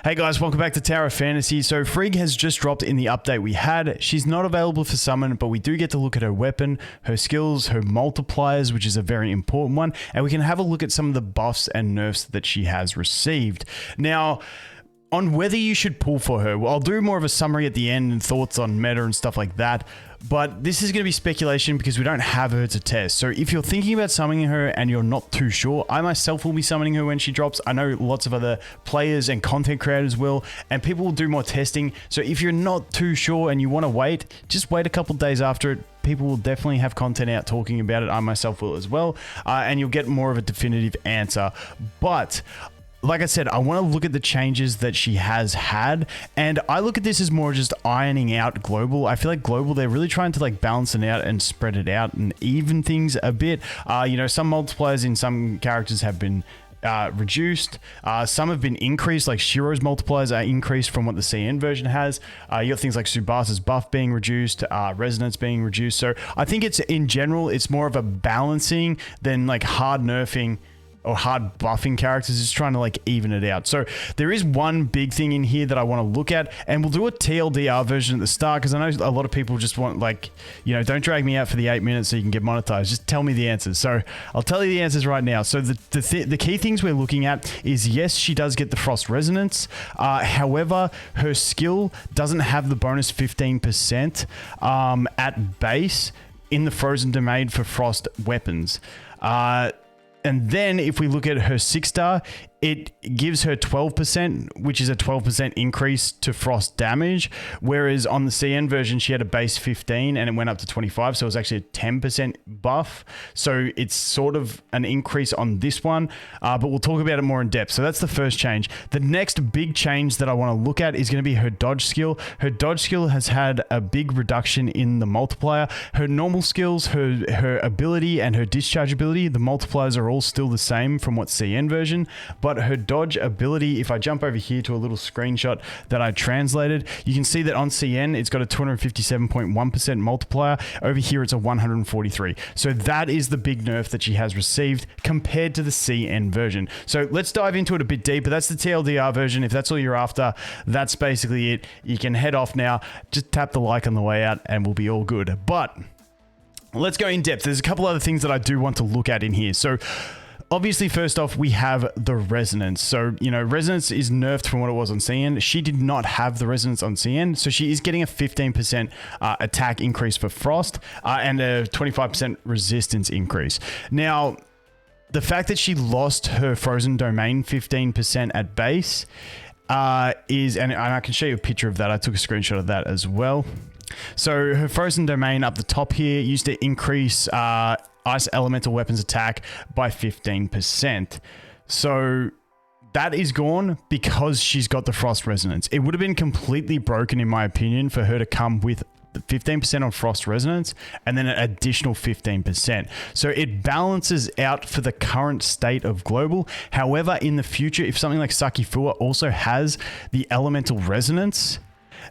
Hey guys, welcome back to Tower of Fantasy. So Frigg has just dropped in the update we had. She's not available for summon, but we do get to look at her weapon, her skills, her multipliers, which is a very important one, and we can have a look at some of the buffs and nerfs that she has received. Now, on whether you should pull for her, well, I'll do more of a summary at the end and thoughts on meta and stuff like that, but this is going to be speculation because we don't have her to test. So if you're thinking about summoning her and you're not too sure, I myself will be summoning her when she drops. I know lots of other players and content creators will, and people will do more testing. So if you're not too sure and you want to wait, just wait a couple days after it. People will definitely have content out talking about it. I myself will as well, and you'll get more of a definitive answer. But like I said, I want to look at the changes that she has had, and I look at this as more just ironing out global. I feel like global, they're really trying to like balance it out and spread it out and even things a bit. You know, some multipliers in some characters have been reduced. Some have been increased, like Shiro's multipliers are increased from what the CN version has. You got things like Subasa's buff being reduced, resonance being reduced. So I think it's, in general, it's more of a balancing than like hard nerfing or hard buffing characters, is trying to like even it out. So there is one big thing in here that I want to look at, and we'll do a TLDR version at the start because I know a lot of people just want, like, you know, don't drag me out for the 8 minutes so you can get monetized. Just tell me the answers. So I'll tell you the answers right now. So the key things we're looking at is, yes, she does get the Frost Resonance. However, her skill doesn't have the bonus 15% at base in the Frozen Domain for Frost weapons. And then if we look at her 6-star, it gives her 12%, which is a 12% increase to Frost damage. Whereas on the CN version, she had a base 15 and it went up to 25. So it was actually a 10% buff. So it's sort of an increase on this one, but we'll talk about it more in depth. So that's the first change. The next big change that I want to look at is going to be her dodge skill. Her dodge skill has had a big reduction in the multiplier. Her normal skills, her ability and her discharge ability, the multipliers are all still the same from what CN version, but her dodge ability, if I jump over here to a little screenshot that I translated, you can see that on CN, it's got a 257.1% multiplier. Over here, it's a 143. So that is the big nerf that she has received compared to the CN version. So let's dive into it a bit deeper. That's the TLDR version. If that's all you're after, that's basically it. You can head off now. Just tap the like on the way out and we'll be all good. But let's go in depth. There's a couple other things that I do want to look at in here. So obviously, first off, we have the resonance. So, you know, resonance is nerfed from what it was on CN. She did not have the resonance on CN, so she is getting a 15% attack increase for Frost and a 25% resistance increase. Now, the fact that she lost her Frozen Domain 15% at base is, and I can show you a picture of that. I took a screenshot of that as well. So her Frozen Domain up the top here used to increase Ice Elemental Weapons attack by 15%. So that is gone because she's got the Frost Resonance. It would have been completely broken, in my opinion, for her to come with 15% on Frost Resonance and then an additional 15%. So it balances out for the current state of global. However, in the future, if something like Sakifua also has the Elemental Resonance,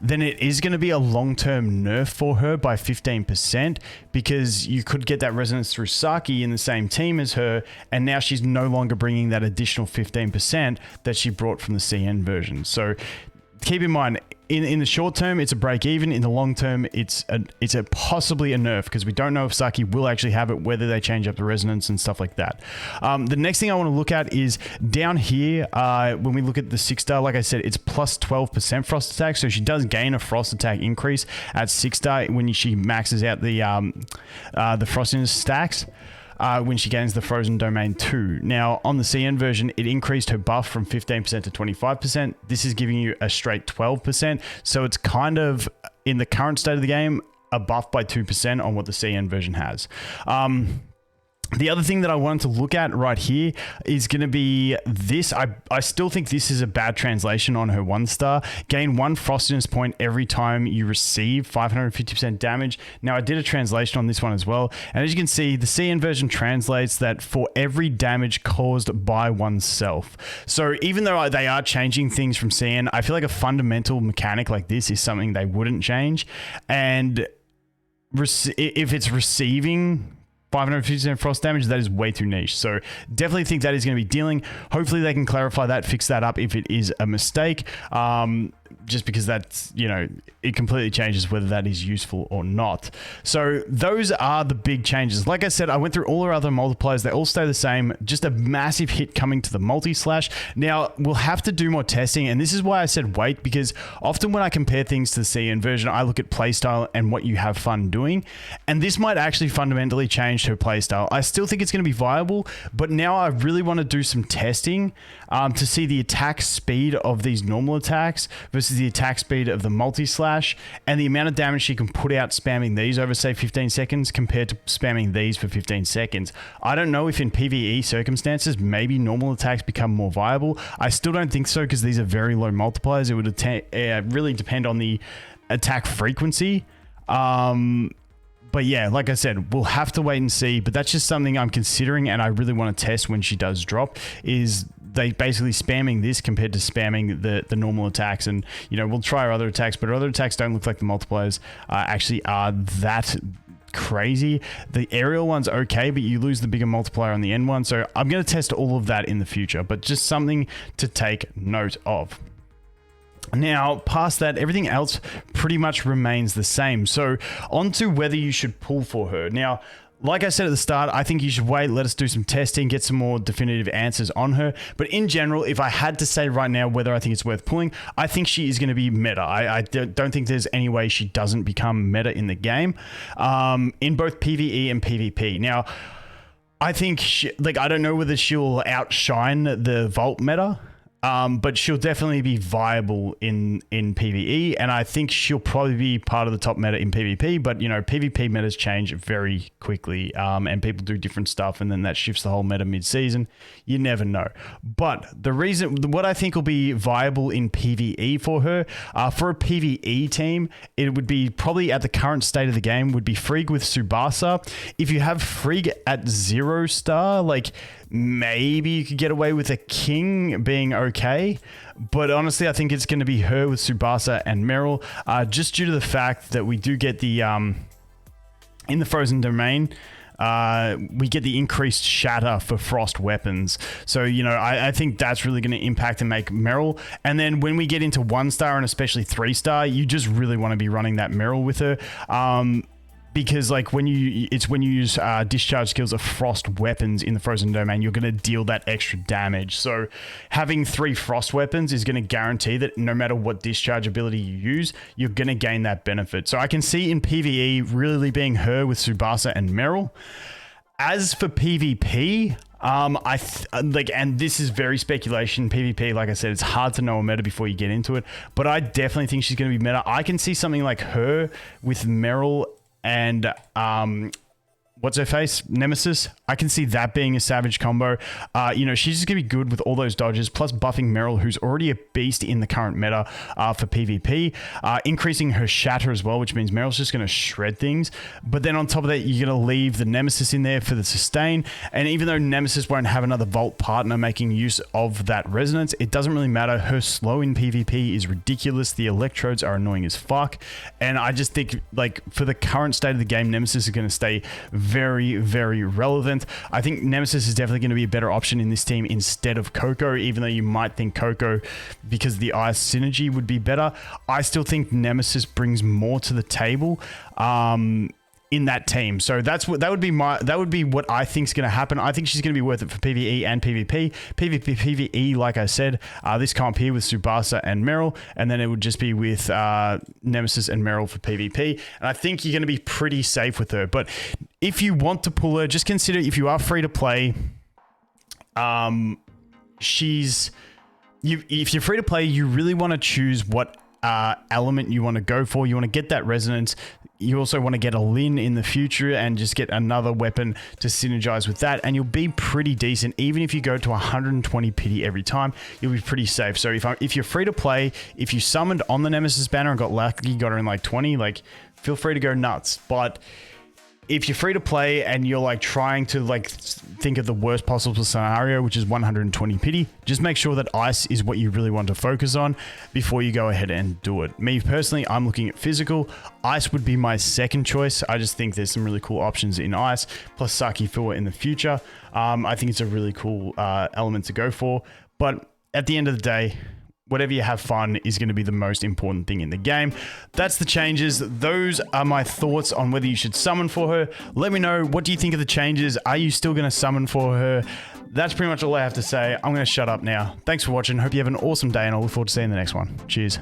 then it is going to be a long-term nerf for her by 15% because you could get that resonance through Saki in the same team as her, and now she's no longer bringing that additional 15% that she brought from the CN version. So keep in mind, in the short term, it's a break even. In the long term, it's a possibly a nerf because we don't know if Saki will actually have it, whether they change up the resonance and stuff like that. The next thing I want to look at is down here. When we look at the 6-star, like I said, it's plus 12% frost attack. So she does gain a frost attack increase at 6-star when she maxes out the frostiness stacks. When she gains the Frozen Domain 2. Now, on the CN version, it increased her buff from 15% to 25%. This is giving you a straight 12%. So it's kind of, in the current state of the game, a buff by 2% on what the CN version has. The other thing that I wanted to look at right here is going to be this. I still think this is a bad translation on her 1-star. Gain 1 frostiness point every time you receive 550% damage. Now, I did a translation on this one as well. And as you can see, the CN version translates that for every damage caused by oneself. So even though they are changing things from CN, I feel like a fundamental mechanic like this is something they wouldn't change. And if it's receiving 550% frost damage, that is way too niche. So definitely think that is going to be dealing. Hopefully they can clarify that, fix that up if it is a mistake. Just because that's, you know, it completely changes whether that is useful or not. So those are the big changes. Like I said, I went through all our other multipliers. They all stay the same. Just a massive hit coming to the multi-slash. Now, we'll have to do more testing, and this is why I said wait, because often when I compare things to the CN version, I look at playstyle and what you have fun doing, and this might actually fundamentally change her playstyle. I still think it's going to be viable, but now I really want to do some testing to see the attack speed of these normal attacks versus the attack speed of the multi-slash, and the amount of damage she can put out spamming these over, say, 15 seconds compared to spamming these for 15 seconds. I don't know if in PvE circumstances, maybe normal attacks become more viable. I still don't think so, because these are very low multipliers. It would really depend on the attack frequency. But yeah, like I said, we'll have to wait and see, but that's just something I'm considering, and I really want to test when she does drop, is they basically spamming this compared to spamming the normal attacks. And, you know, we'll try our other attacks, but our other attacks don't look like the multipliers actually are that crazy. The aerial one's okay, but you lose the bigger multiplier on the end one. So I'm going to test all of that in the future, but just something to take note of. Now, past that, everything else pretty much remains the same. So on to whether you should pull for her. Now, like I said at the start, I think you should wait, let us do some testing, get some more definitive answers on her. But in general, if I had to say right now whether I think it's worth pulling, I think she is going to be meta. I don't think there's any way she doesn't become meta in the game, in both PvE and PvP. Now, I think, I don't know whether she'll outshine the Vault meta, but she'll definitely be viable in PvE, and I think she'll probably be part of the top meta in PvP. But, you know, PvP metas change very quickly, and people do different stuff, and then that shifts the whole meta mid-season. You never know. But what I think will be viable in PvE for her, for a PvE team, it would be probably at the current state of the game, would be Frigg with Tsubasa. If you have Frigg at 0 star, like, maybe you could get away with a King being okay, but honestly, I think it's going to be her with Tsubasa and Meryl, just due to the fact that we do get the, in the Frozen Domain, we get the increased shatter for frost weapons. So, you know, I think that's really going to impact and make Meryl. And then when we get into 1 star and especially 3 star, you just really want to be running that Meryl with her. Because like when you use discharge skills of frost weapons in the Frozen Domain, you're going to deal that extra damage. So having 3 frost weapons is going to guarantee that no matter what discharge ability you use, you're going to gain that benefit. So I can see in PvE really being her with Tsubasa and Meryl. As for PvP, and this is very speculation. PvP, like I said, it's hard to know a meta before you get into it, but I definitely think she's going to be meta. I can see something like her with Meryl and what's her face? Nemesis. I can see that being a savage combo. You know, she's just going to be good with all those dodges, plus buffing Meryl, who's already a beast in the current meta for PvP. Increasing her shatter as well, which means Meryl's just going to shred things. But then on top of that, you're going to leave the Nemesis in there for the sustain. And even though Nemesis won't have another Vault partner making use of that resonance, it doesn't really matter. Her slow in PvP is ridiculous. The electrodes are annoying as fuck. And I just think, like, for the current state of the game, Nemesis is going to stay very, very relevant. I think Nemesis is definitely going to be a better option in this team instead of Coco, even though you might think Coco, because the Ice synergy, would be better. I still think Nemesis brings more to the table in that team. So that would be what I think is going to happen. I think she's going to be worth it for PvE and PvP. PvE, like I said, this comp here with Tsubasa and Meryl, and then it would just be with Nemesis and Meryl for PvP. And I think you're going to be pretty safe with her. But if you want to pull her, just consider, if you are free to play, if you're free to play, you really want to choose what element you want to go for. You want to get that resonance. You also want to get a Lin in the future and just get another weapon to synergize with that, and you'll be pretty decent. Even if you go to 120 pity every time, you'll be pretty safe. So if you're free to play, if you summoned on the Nemesis banner and got lucky, got her in like 20, like, feel free to go nuts. But if you're free to play and you're like trying to like think of the worst possible scenario, which is 120 pity, just make sure that ice is what you really want to focus on before you go ahead and do it. Me personally, I'm looking at physical. Ice would be my second choice. I just think there's some really cool options in ice, plus Saki Fua in the future. I think it's a really cool element to go for. But at the end of the day, whatever you have fun is going to be the most important thing in the game. That's the changes. Those are my thoughts on whether you should summon for her. Let me know, what do you think of the changes? Are you still going to summon for her? That's pretty much all I have to say. I'm going to shut up now. Thanks for watching. Hope you have an awesome day, and I look forward to seeing you in the next one. Cheers.